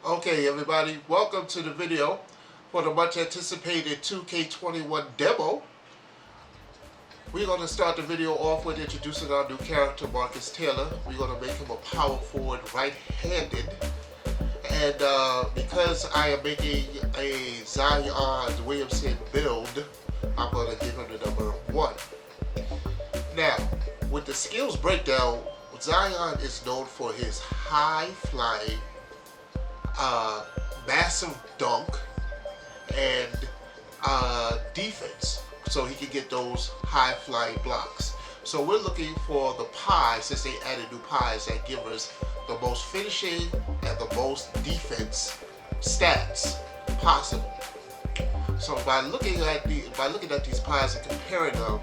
Okay, everybody, welcome to the video for the much anticipated 2K21 demo. We're going to start the video off with introducing our new character, Marcus Taylor. We're going to make him a power forward right-handed. And because I am making a Zion Williamson build, I'm going to give him the number 1. Now, with the skills breakdown, Zion is known for his high-flying, massive dunk and defense, so he can get those high flying blocks. So we're looking for the pie, since they added new pies that give us the most finishing and the most defense stats possible. So by looking at these pies and comparing them,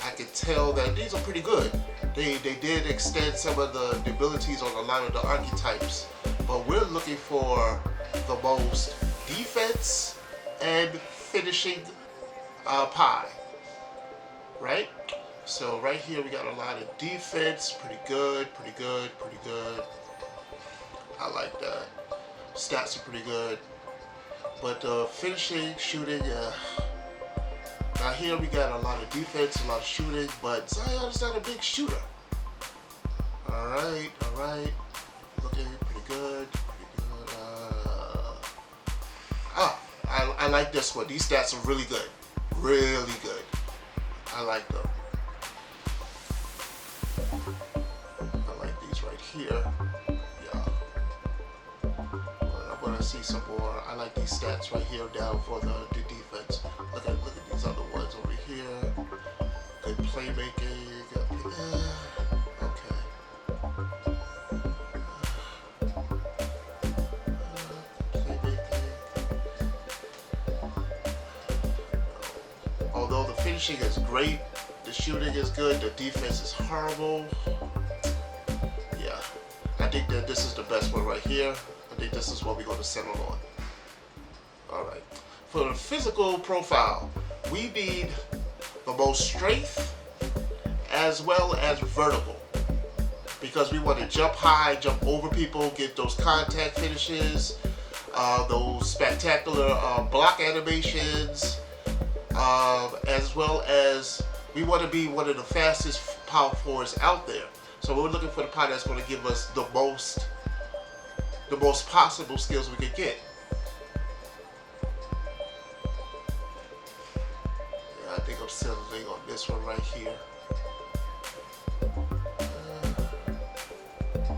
I can tell that these are pretty good. They did extend some of the abilities on a lot of the archetypes, but we're looking for the most defense and finishing pie, right? So right here we got a lot of defense, pretty good. I like that. Stats are pretty good, but finishing, shooting, now here we got a lot of defense, a lot of shooting, but Zion is not a big shooter. Alright. Looking pretty good. I like this one. These stats are really good. Really good. I like them. I like these right here. Yeah. But I'm gonna see some more. I like these stats right here down for the defense. Look at these other ones over here. Good playmaking. Okay. Although the finishing is great, the shooting is good, the defense is horrible. Yeah, I think that this is the best one right here. I think this is what we're going to settle on. Alright, for the physical profile, we need the most strength as well as vertical, because we want to jump high, jump over people, get those contact finishes, those spectacular block animations, as well as we want to be one of the fastest power forwards out there. So we're looking for the pie that's going to give us the most possible skills we can get. Yeah, I think I'm settling on this one right here.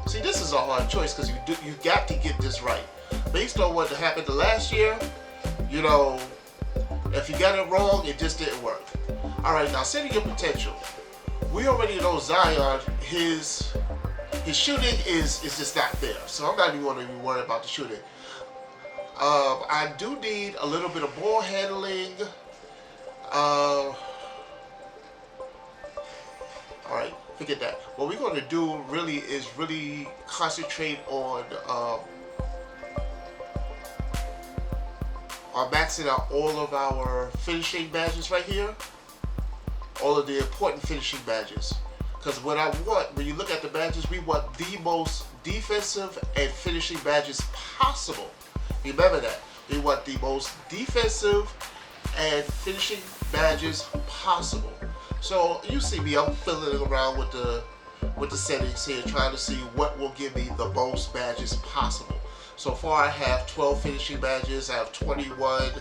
See, this is a hard choice because you got to get this right. Based on what happened the last year, you know, if you got it wrong, it just didn't work. Alright, now setting your potential. We already know Zion, his shooting is just not there. So I'm not even going to be worried about the shooting. I do need a little bit of ball handling. Alright, forget that. What we're going to do really is concentrate on maxing out all of our finishing badges right here. All of the important finishing badges. Because what I want, when you look at the badges, we want the most defensive and finishing badges possible. Remember that. We want the most defensive and finishing badges possible. So you see me, I'm fiddling around with the settings here, trying to see what will give me the most badges possible. So far I have 12 finishing badges, I have 21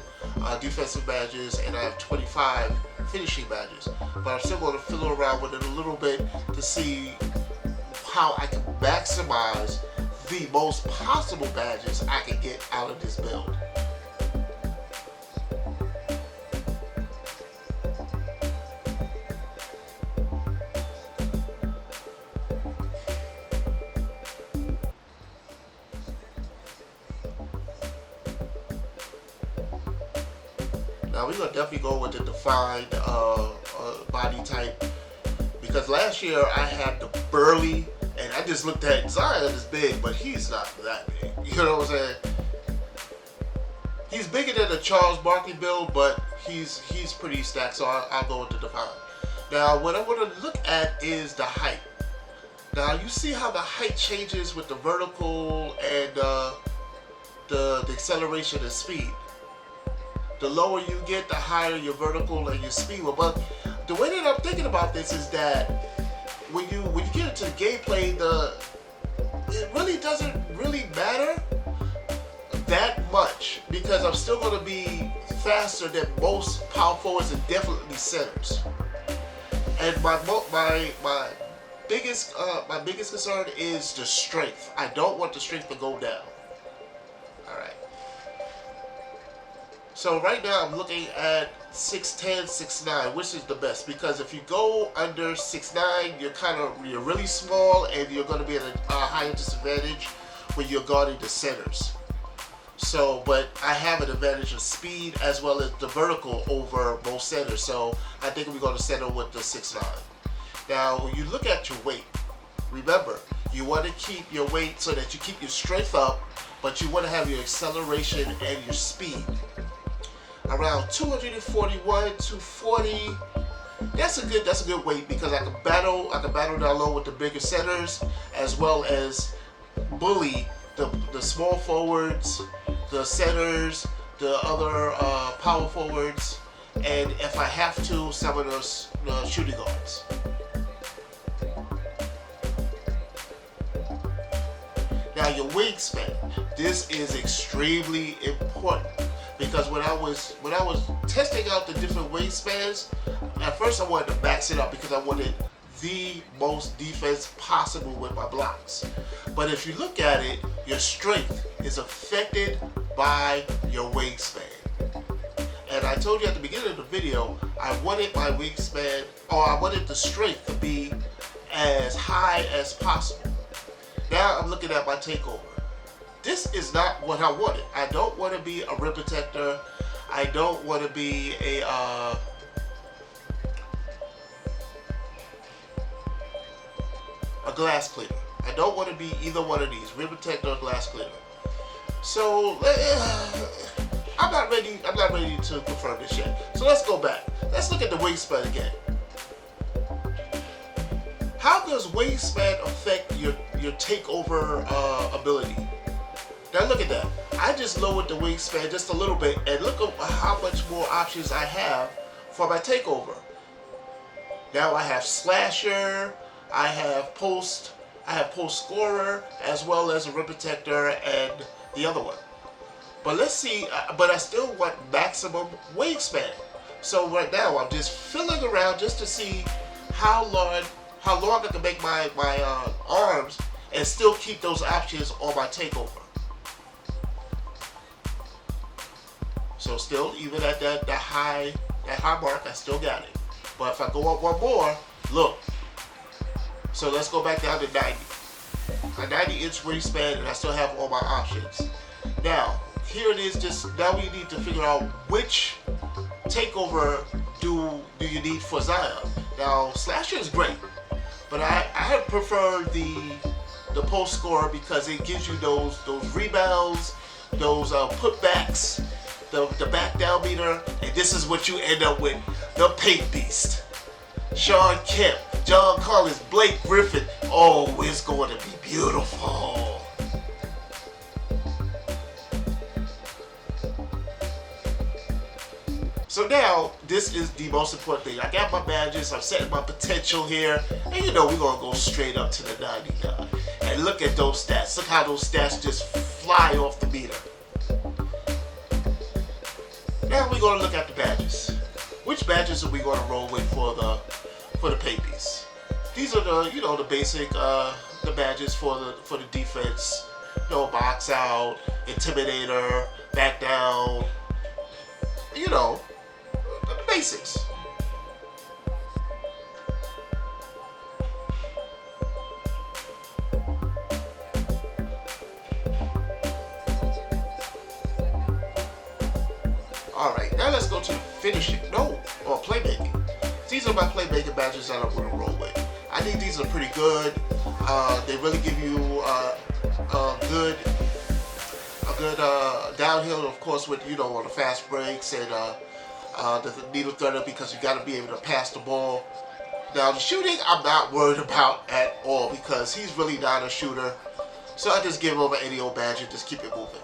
defensive badges, and I have 25 finishing badges. But I'm still going to fiddle around with it a little bit to see how I can maximize the most possible badges I can get out of this build. Now we're going to definitely go with the defined body type, because last year I had the burly, and I just looked at Zion is big, but he's not that big. You know what I'm saying? He's bigger than the Charles Barkley build, but he's pretty stacked, so I'll go with the defined. Now what I want to look at is the height. Now you see how the height changes with the vertical and the acceleration and speed. The lower you get, the higher your vertical and your speed will. But the way that I'm thinking about this is that when you get into the gameplay, it really doesn't really matter that much, because I'm still going to be faster than most power forwards and definitely centers. And my biggest concern is the strength. I don't want the strength to go down. All right. So right now I'm looking at 6'10", 6'9", which is the best, because if you go under 6'9", you're really small and you're going to be at a higher disadvantage when you're guarding the centers. So, but I have an advantage of speed as well as the vertical over most centers. So I think we're going to settle with the 6'9". Now, when you look at your weight, remember, you want to keep your weight so that you keep your strength up, but you want to have your acceleration and your speed around 241, 240. That's a good weight, because I can battle down low with the bigger centers as well as bully the small forwards, the centers, the other power forwards, and if I have to, some of those shooting guards. Now your wingspan, this is extremely important, because when I was testing out the different wingspans, at first I wanted to max it up because I wanted the most defense possible with my blocks. But if you look at it, your strength is affected by your wingspan. And I told you at the beginning of the video, I wanted my wingspan, or I wanted the strength to be as high as possible. Now I'm looking at my takeover. This is not what I wanted. I don't want to be a rim protector. I don't want to be a glass cleaner. I don't want to be either one of these, rim protector or glass cleaner. So I'm not ready to confirm this yet. So let's go back. Let's look at the wingspan again. How does wingspan affect your takeover ability? Now look at that. I just lowered the wingspan just a little bit, and look at how much more options I have for my takeover. Now I have slasher, I have post scorer, as well as a rim protector and the other one. But let's see, but I still want maximum wingspan. So right now I'm just filling around just to see how long I can make my arms and still keep those options on my takeover. So still, even at that high mark, I still got it. But if I go up one more, look. So let's go back down to 90. A 90-inch wingspan, and I still have all my options. Now, here it is. Now we need to figure out which takeover do you need for Zion. Now, slasher is great, but I prefer the post scorer, because it gives you those rebounds, those putbacks, the back down meter, and this is what you end up with: the paint beast. Sean Kemp, John Collins, Blake Griffin. Oh, it's going to be beautiful. So now, this is the most important thing. I got my badges, I'm setting my potential here, and we're going to go straight up to the 99. And look at those stats. Look how those stats just fly off the meter. Now we're going to look at the badges. Which badges are we going to roll with for the pay piece? These are the basic the badges for the defense. Box out, intimidator, back down. The basics. Alright, now let's go to finishing. Or playmaking. These are my playmaking badges that I'm going to roll with. I think these are pretty good. They really give you a good downhill, of course, with on the fast breaks and the needle threader, because you got to be able to pass the ball. Now the shooting, I'm not worried about at all, because he's really not a shooter. So I just give him an 80 badge and just keep it moving.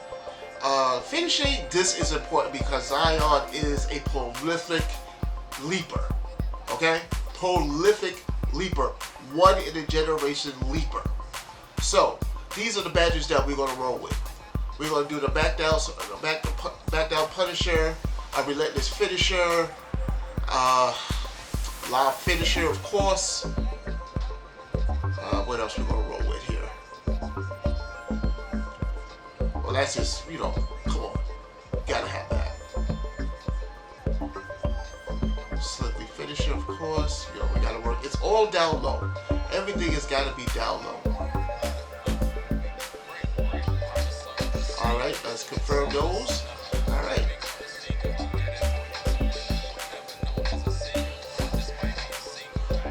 Finishing, this is important because Zion is a prolific leaper. Okay? Prolific leaper. One in a generation leaper. So, these are the badges that we're going to roll with. We're going to do the back down punisher, a relentless finisher, live finisher, of course. What else we're going to roll with here? Well, that's just, you know, come on. Gotta have that. Slickly finisher, of course. You know, we gotta work. It's all down low. Everything has got to be down low. Alright, let's confirm those. Alright.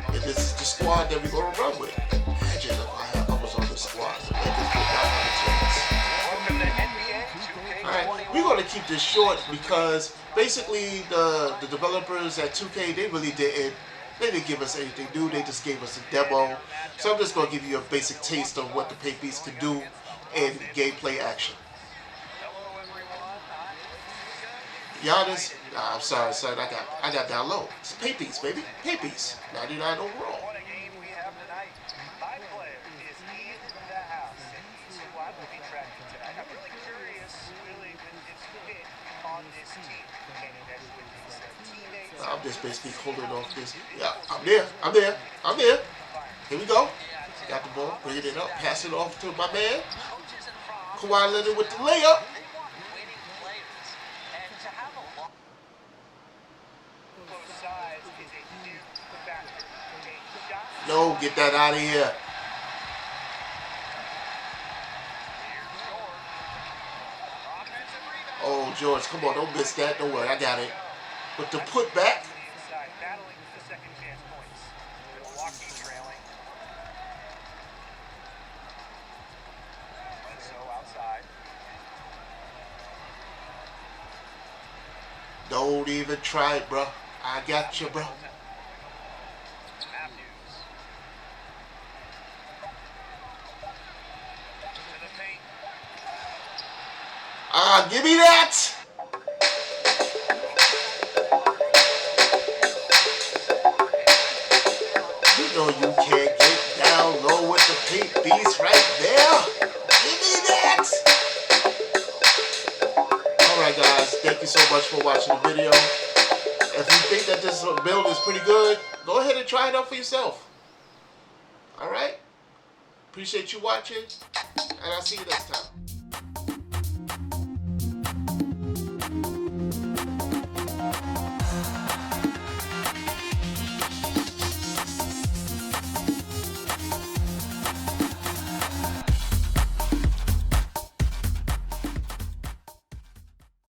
And this is the squad that we're going to run with. Imagine if I was on the squad. Alright, we're going to keep this short because basically the developers at 2K, they didn't give us anything new. They just gave us a demo. So I'm just going to give you a basic taste of what the Paint Beast can do in gameplay action. Giannis, I'm sorry, son. I got down low. It's Paint Beast, baby. Paint Beast. 99 overall. What a game we have tonight. My player is in the house, and he's who I will be tracking tonight. I'm really curious, really, with his fit on this team. Can he mesh with his teammates? I'm just basically holding off this. Yeah, I'm there. Here we go. Got the ball. Bring it up. Pass it off to my man. Kawhi Leonard with the layup. No, get that out of here. Oh, George, come on, don't miss that. Don't worry, I got it. With the putback. Don't even try it, bro. I got you, bro. Give me that! You know you can't get down low with the Paint Beast right there. Give me that! Alright guys, thank you so much for watching the video. If you think that this build is pretty good, go ahead and try it out for yourself. Alright? Appreciate you watching, and I'll see you next time.